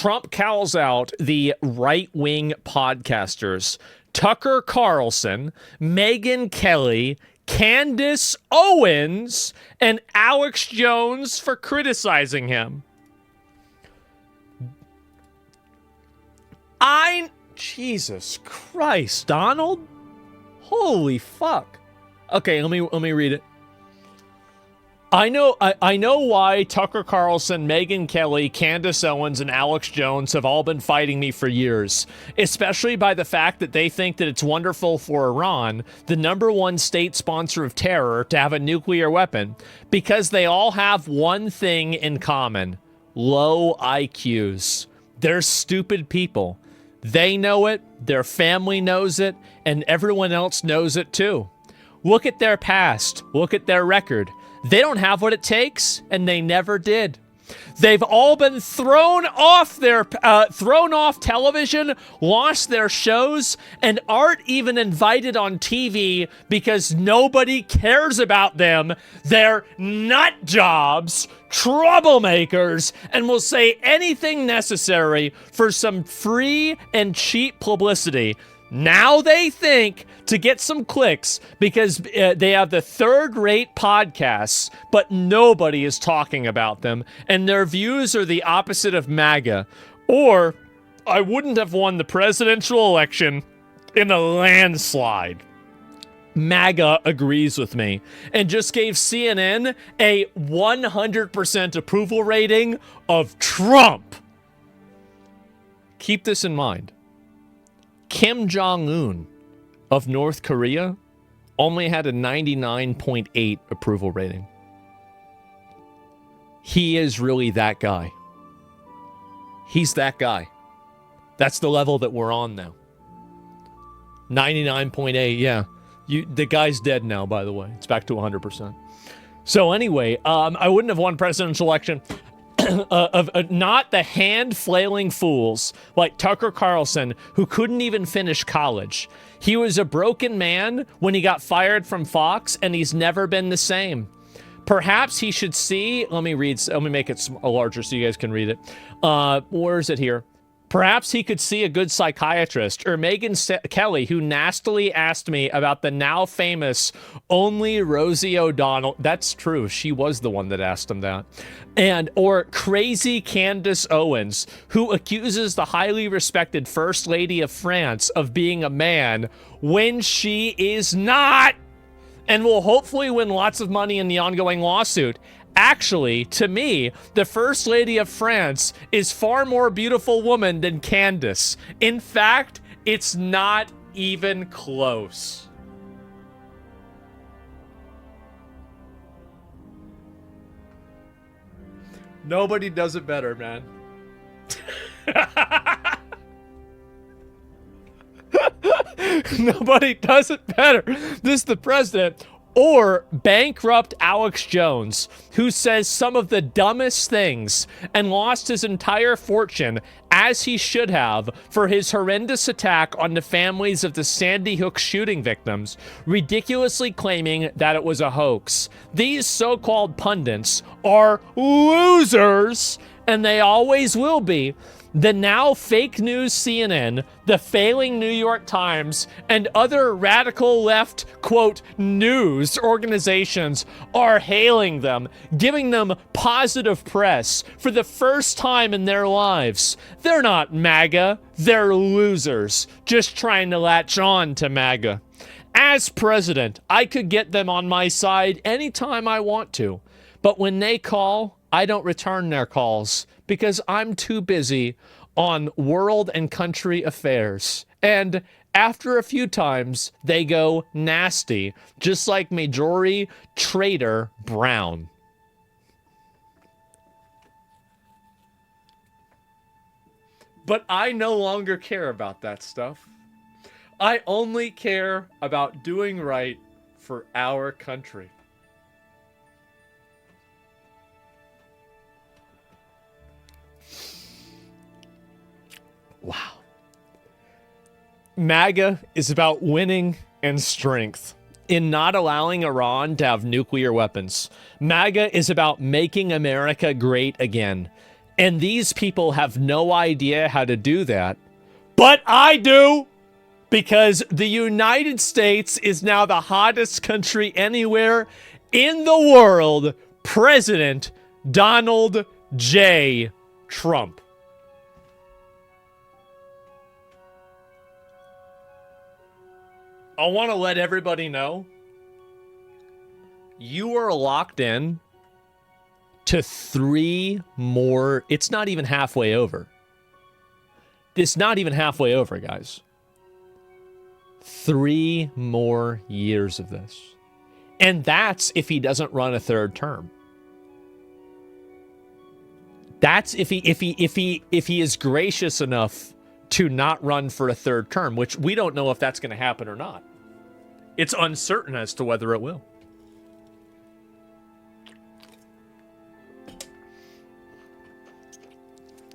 Trump calls out the right-wing podcasters Tucker Carlson, Megyn Kelly, Candace Owens, and Alex Jones for criticizing him. Jesus Christ, Donald? Holy fuck. Okay, let me read it. I know why Tucker Carlson, Megyn Kelly, Candace Owens, and Alex Jones have all been fighting me for years, especially by the fact that they think that it's wonderful for Iran, the #1 state sponsor of terror, to have a nuclear weapon, because they all have one thing in common: low IQs. They're stupid people. They know it, their family knows it, and everyone else knows it too. Look at their past. Look at their record. They don't have what it takes, and they never did. They've all been thrown off television, lost their shows, and aren't even invited on TV because nobody cares about them. They're nut jobs, troublemakers, and will say anything necessary for some free and cheap publicity. Now they think to get some clicks because they have the third-rate podcasts, but nobody is talking about them, and their views are the opposite of MAGA. Or, I wouldn't have won the presidential election in a landslide. MAGA agrees with me and just gave CNN a 100% approval rating of Trump. Keep this in mind. Kim Jong-un of North Korea only had a 99.8 approval rating. He is really that guy. He's that guy. That's the level that we're on now. 99.8, yeah. The guy's dead now, by the way. It's back to 100%. So anyway, I wouldn't have won presidential election of not the hand-flailing fools like Tucker Carlson, who couldn't even finish college. He was a broken man when he got fired from Fox, and he's never been the same. Perhaps he should see... Let me make it larger so you guys can read it. Where is it here? Perhaps he could see a good psychiatrist, or Megyn Kelly, who nastily asked me about the now famous only Rosie O'Donnell. That's true. She was the one that asked him that. Or crazy Candace Owens, who accuses the highly respected First Lady of France of being a man when she is not, and will hopefully win lots of money in the ongoing lawsuit. Actually, to me, the First Lady of France is far more beautiful woman than Candace. In fact, it's not even close. Nobody does it better, man. Nobody does it better. This is the president. Or bankrupt Alex Jones, who says some of the dumbest things and lost his entire fortune, as he should have, for his horrendous attack on the families of the Sandy Hook shooting victims, ridiculously claiming that it was a hoax. These so-called pundits are losers, and they always will be. The now fake news CNN, the failing New York Times, and other radical left, quote, news organizations are hailing them, giving them positive press for the first time in their lives. They're not MAGA, they're losers, just trying to latch on to MAGA. As president, I could get them on my side anytime I want to, but when they call, I don't return their calls, because I'm too busy on world and country affairs. And after a few times, they go nasty, just like Majority Traitor Brown. But I no longer care about that stuff. I only care about doing right for our country. Wow. MAGA is about winning and strength in not allowing Iran to have nuclear weapons. MAGA is about making America great again. And these people have no idea how to do that. But I do, because the United States is now the hottest country anywhere in the world. President Donald J. Trump. I want to let everybody know you are locked in to 3 more. It's not even halfway over. It's not even halfway over, guys. 3 more years of this. And that's if he doesn't run a 3rd term. That's if he is gracious enough to not run for a 3rd term, which we don't know if that's going to happen or not. It's uncertain as to whether it will.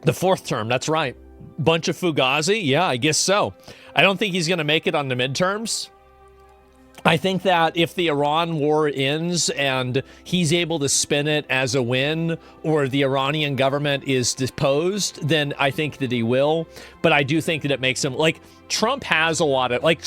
The 4th term, that's right. Bunch of Fugazi? Yeah, I guess so. I don't think he's going to make it on the midterms. I think that if the Iran war ends and he's able to spin it as a win, or the Iranian government is deposed, then I think that he will. But I do think that it makes him, like, Trump has a lot of, like,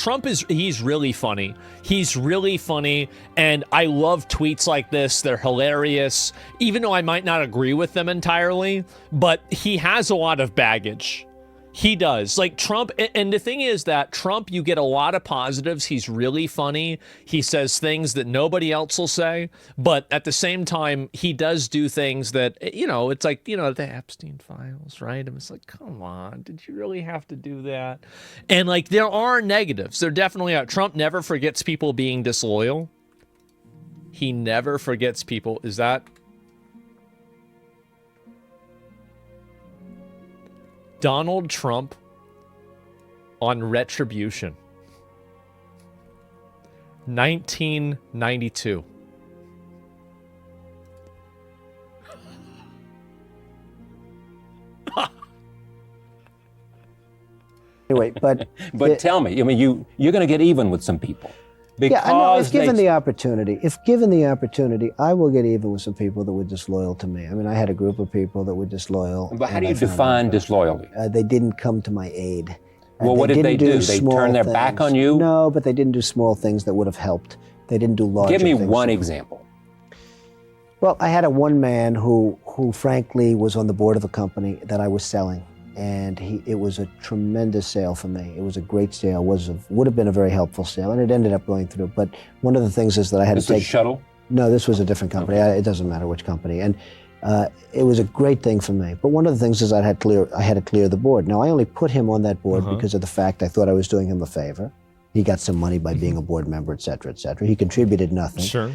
he's really funny. He's really funny, and I love tweets like this. They're hilarious, even though I might not agree with them entirely, but he has a lot of baggage. He does. Like Trump, and the thing is that Trump, you get a lot of positives. He's really funny. He says things that nobody else will say, but at the same time, he does do things that, you know, it's like, you know, the Epstein files, right? And it's like, come on, did you really have to do that? And like, there are negatives. There definitely are. Trump never forgets people being disloyal. He never forgets people. Is that... Donald Trump on retribution. 1992. Anyway, but tell me, I mean, you're going to get even with some people. Yeah, I know. If given the opportunity, I will get even with some people that were disloyal to me. I mean, I had a group of people that were disloyal. But how do you define disloyalty? They didn't come to my aid. Well, what did they do? They turned their back on you? No, but they didn't do small things that would have helped. They didn't do large things. Give me one example. Well, I had one man who frankly was on the board of a company that I was selling. And it was a tremendous sale for me. It was a great sale. Would have been a very helpful sale, and it ended up going through. But one of the things is that I had to take... This was Shuttle? No, this was a different company. Okay. It doesn't matter which company. And it was a great thing for me. But one of the things is I had to clear the board. Now, I only put him on that board because of the fact I thought I was doing him a favor. He got some money by being a board member, et cetera, et cetera. He contributed nothing. Sure.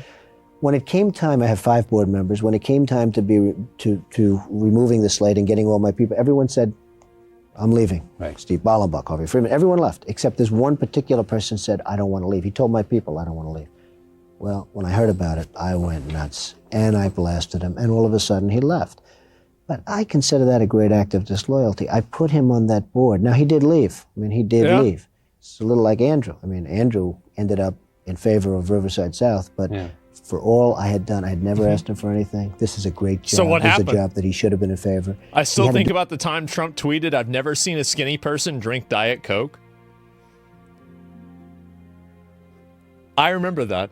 When it came time, I have 5 board members. When it came time to removing the slate and getting all my people, everyone said, I'm leaving. Right. Steve Ballenbach, Harvey Freeman, everyone left, except this one particular person said, I don't want to leave. He told my people, I don't want to leave. Well, when I heard about it, I went nuts, and I blasted him, and all of a sudden he left. But I consider that a great act of disloyalty. I put him on that board. Now, he did leave. I mean, he did leave. It's a little like Andrew. I mean, Andrew ended up in favor of Riverside South, but for all I had done, I had never asked him for anything. This is a great job. So what happened? It's a job that he should have been in favor. I still think about the time Trump tweeted, I've never seen a skinny person drink Diet Coke. I remember that.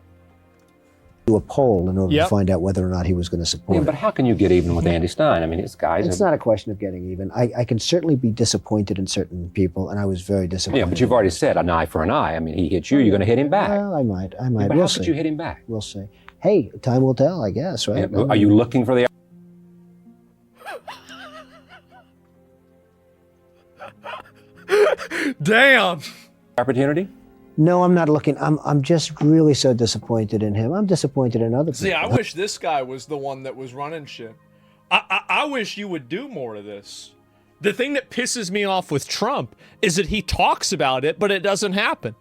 Do a poll in order to find out whether or not he was going to support it. But how can you get even with Andy Stein? I mean, it's guys... It's not a question of getting even. I can certainly be disappointed in certain people, and I was very disappointed. Yeah, but you've already said an eye for an eye. I mean, he hits you, you're going to hit him back. Well, I might. Yeah, but we'll how see. could you hit him back? We'll see. Hey, time will tell, I guess, right? Yeah, are you looking for the... Damn. opportunity? No, I'm not looking. I'm just really so disappointed in him. I'm disappointed in other people. See, I wish this guy was the one that was running shit. I wish you would do more of this. The thing that pisses me off with Trump is that he talks about it, but it doesn't happen.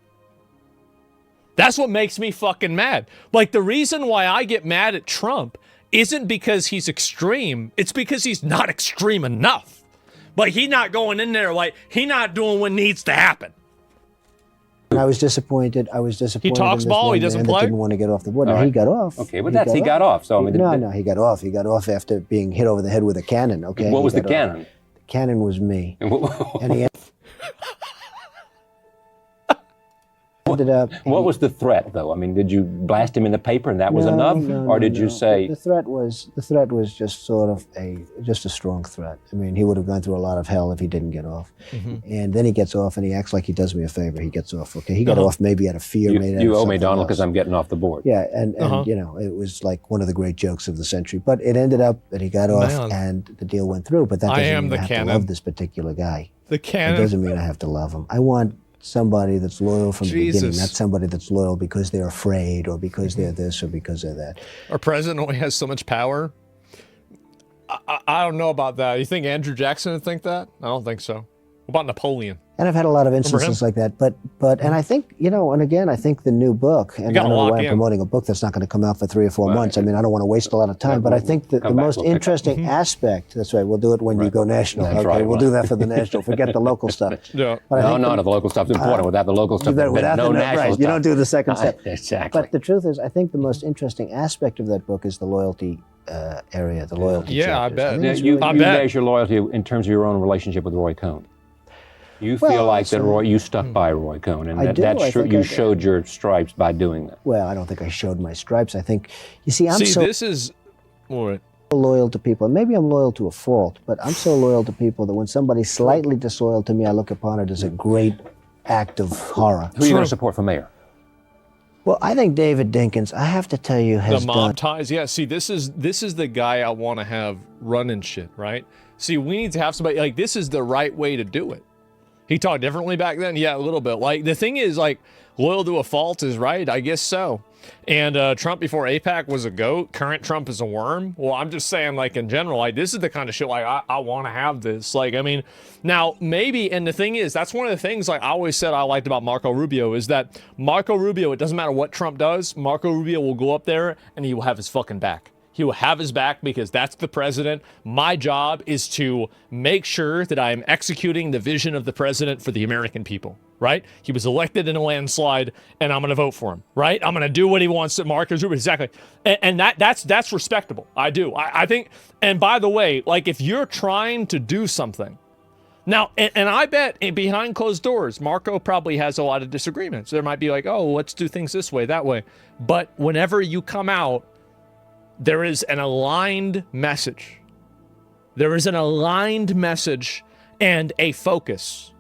That's what makes me fucking mad. Like, the reason why I get mad at Trump isn't because he's extreme. It's because he's not extreme enough. Like, he's not going in there, like, he's not doing what needs to happen. And I was disappointed. I was disappointed. He talks in this ball, one he doesn't man play? That didn't want to get off the board. All Now, right. he got off. Okay, but he got off. So I mean, no, he got off. He got off after being hit over the head with a cannon. Okay. what was the got off. cannon? The cannon was me. And he ended up. What was the threat, though? I mean, did you blast him in the paper and that was enough, or did you say the threat was just sort of a strong threat. I mean, he would have gone through a lot of hell if he didn't get off. And then he gets off and he acts like he does me a favor. He gets off. Okay, he got off maybe out of fear. you owe me, Donald, because I'm getting off the board? Yeah, and you know, it was like one of the great jokes of the century. But it ended up that he got off and the deal went through. But that doesn't mean I have to love this particular guy. The cannon. It doesn't mean I have to love him. I want somebody that's loyal from the beginning, not somebody that's loyal because they're afraid or because they're this or because they're that. Our president only has so much power. I don't know about that. You think Andrew Jackson would think that? I don't think so. What about Napoleon? And I've had a lot of instances like that, but and I think, you know, and again, I think the new book, and I don't know why I'm promoting a book that's not going to come out for 3 or 4 months. I mean, I don't want to waste a lot of time, but I think that the most interesting aspect, that's right, we'll do it when you go national. That's okay, right, we'll do that for the national. Forget the local stuff. Yeah. No, the local stuff's important. Without the local stuff, Without no national right, stuff. you don't do the second step. Exactly. But the truth is, I think the most interesting aspect of that book is the loyalty area, the loyalty Yeah, chapters. I bet. Now, you measure loyalty in terms of your own relationship with Roy Cohn. You feel like that you stuck by Roy Cohn, and you showed your stripes by doing that. Well, I don't think I showed my stripes. I think, you see, this is what? Loyal to people. And maybe I'm loyal to a fault, but I'm so loyal to people that when somebody's slightly disloyal to me, I look upon it as a great act of horror. Who are you going to support for mayor? Well, I think David Dinkins, I have to tell you, has the mob ties. Yeah, see, this is the guy I want to have running shit, right? See, we need to have somebody, like, this is the right way to do it. He talked differently back then? Yeah, a little bit. Like, the thing is, like, loyal to a fault is right. I guess so. And Trump before AIPAC was a goat. Current Trump is a worm. Well, I'm just saying, like, in general, like, this is the kind of shit, like, I want to have this. Like, I mean, now, maybe, and the thing is, that's one of the things, like, I always said I liked about Marco Rubio is that Marco Rubio, it doesn't matter what Trump does, Marco Rubio will go up there and he will have his fucking back. He will have his back because that's the president. My job is to make sure that I am executing the vision of the president for the American people, right? He was elected in a landslide, and I'm going to vote for him, right? I'm going to do what he wants to Marcus Rubio, exactly. And that's respectable. I do. I think, and by the way, like if you're trying to do something, now, and I bet behind closed doors, Marco probably has a lot of disagreements. There might be like, oh, let's do things this way, that way. But whenever you come out, there is an aligned message. There is an aligned message and a focus.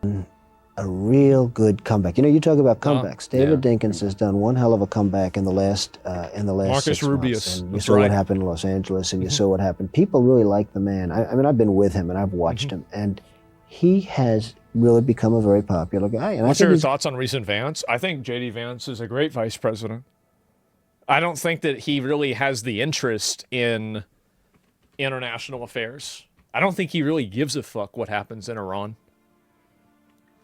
A real good comeback. You know, you talk about comebacks. David Dinkins has done one hell of a comeback in the last Marcus 6 Rubio. months. And you saw what happened in Los Angeles, and you saw what happened. People really like the man. I mean, I've been with him and I've watched him, and he has really become a very popular guy. And What's your thoughts on recent Vance? I think J.D. Vance is a great vice president. I don't think that he really has the interest in international affairs. I don't think he really gives a fuck what happens in Iran.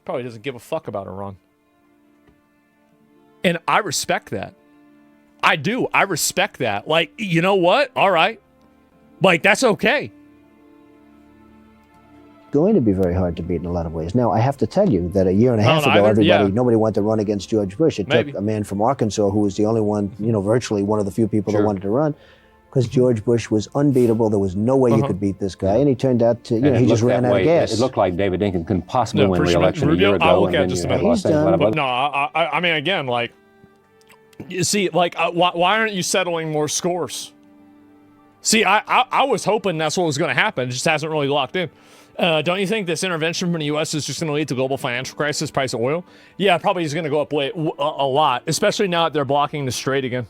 Probably doesn't give a fuck about Iran. And I respect that. I do. I respect that. Like, you know what? All right. Like, that's okay. Going to be very hard to beat in a lot of ways. Now, I have to tell you that a year and a half ago, nobody wanted to run against George Bush. It took a man from Arkansas who was the only one, you know, virtually one of the few people that wanted to run, because George Bush was unbeatable. There was no way you could beat this guy, and he turned out to, you know, he just ran out of gas. It looked like David Dinkins couldn't possibly win re-election a year ago. I mean, again, like, you see, like, why aren't you settling more scores? See, I was hoping that's what was going to happen. It just hasn't really locked in. Don't you think this intervention from the U.S. is just going to lead to global financial crisis, price of oil? Yeah, probably is going to go up a lot, especially now that they're blocking the Strait again.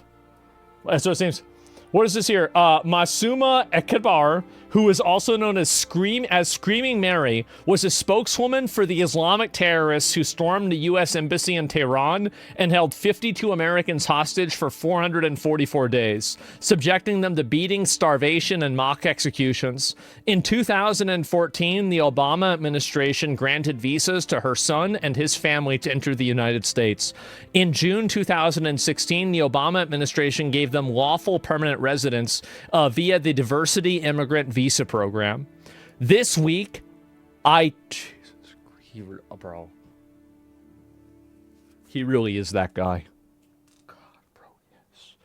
That's what it seems. What is this here? Masuma Ekebar, who is also known as Screaming Mary, was a spokeswoman for the Islamic terrorists who stormed the U.S. Embassy in Tehran and held 52 Americans hostage for 444 days, subjecting them to beatings, starvation, and mock executions. In 2014, the Obama administration granted visas to her son and his family to enter the United States. In June 2016, the Obama administration gave them lawful permanent residence via the Diversity Immigrant Visa Program. This week, bro. He really is that guy. God, bro, yes.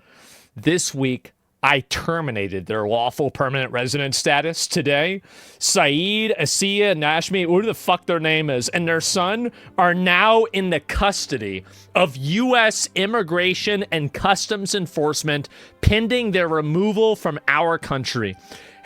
This week, I terminated their lawful permanent resident status today. Saeed, Asiya, Nashmi, whatever the fuck their name is, and their son are now in the custody of U.S. Immigration and Customs Enforcement pending their removal from our country.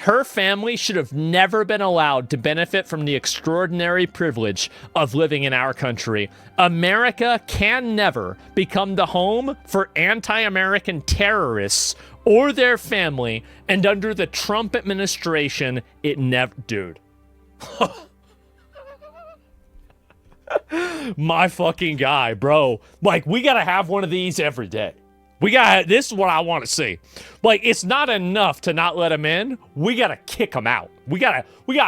Her family should have never been allowed to benefit from the extraordinary privilege of living in our country. America can never become the home for anti-American terrorists or their family, and under the Trump administration, it never... Dude. My fucking guy, bro. Like, we gotta have one of these every day. This is what I want to see. Like, it's not enough to not let them in. We gotta kick them out. We gotta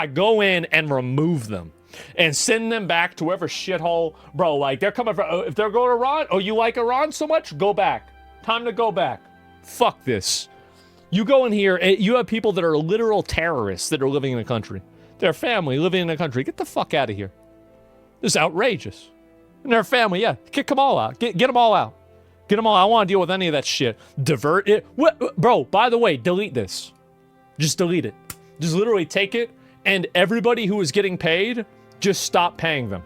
go in and remove them and send them back to whatever shithole. Bro, like, they're coming from, if they're going to Iran, oh, you like Iran so much? Go back. Time to go back. Fuck this. You go in here, you have people that are literal terrorists that are living in the country. Their family living in the country. Get the fuck out of here. This is outrageous. And their family, yeah, kick them all out. Get them all out. Get them all. I don't want to deal with any of that shit. Divert it. What, bro, by the way, delete this. Just delete it. Just literally take it, and everybody who is getting paid, just stop paying them.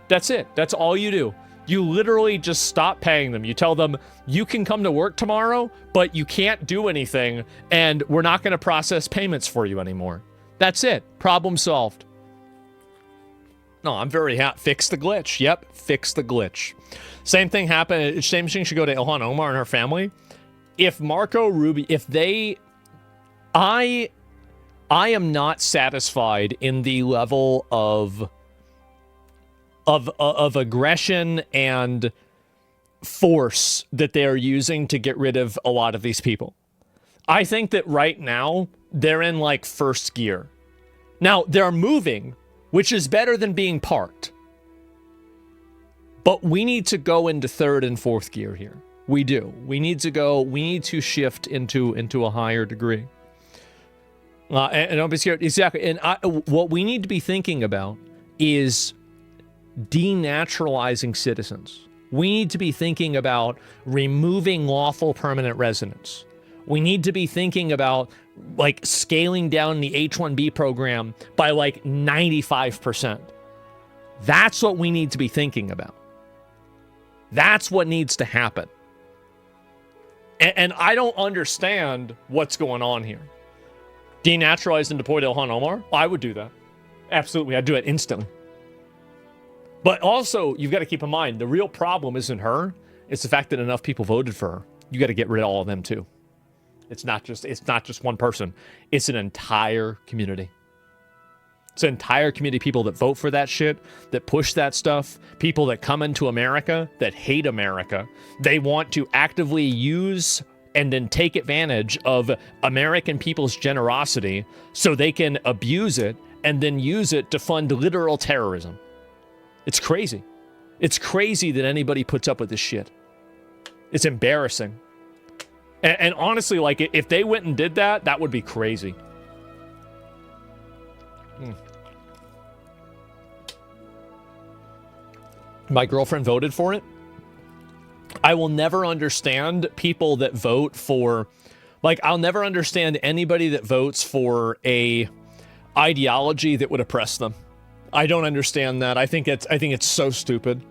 That's it. That's all you do. You literally just stop paying them. You tell them, you can come to work tomorrow, but you can't do anything, and we're not going to process payments for you anymore. That's it. Problem solved. No, I'm very happy. Fix the glitch. Yep, fix the glitch. Same thing happened. Same thing should go to Ilhan Omar and her family. If Marco Rubio, if they... I am not satisfied in the level of aggression and force that they are using to get rid of a lot of these people. I think that right now, they're in like first gear. Now, they're moving, which is better than being parked. But we need to go into third and fourth gear here. We do. We need to shift into a higher degree. And don't be scared. Exactly. And what we need to be thinking about is denaturalizing citizens. We need to be thinking about removing lawful permanent residents. We need to be thinking about like scaling down the H-1B program by like 95%. That's what we need to be thinking about. That's what needs to happen. And I don't understand what's going on here. Denaturalize and deploy to Ilhan Omar? I would do that. Absolutely, I'd do it instantly. But also, you've got to keep in mind, the real problem isn't her. It's the fact that enough people voted for her. You got to get rid of all of them too. It's not just one person. It's an entire community. It's an entire community of people that vote for that shit, that push that stuff, people that come into America, that hate America. They want to actively use and then take advantage of American people's generosity so they can abuse it and then use it to fund literal terrorism. It's crazy. It's crazy that anybody puts up with this shit. It's embarrassing. And honestly, like, if they went and did that, that would be crazy. My girlfriend voted for it. I will never understand people that vote for, like, I'll never understand anybody that votes for a ideology that would oppress them. I don't understand that. I think it's so stupid.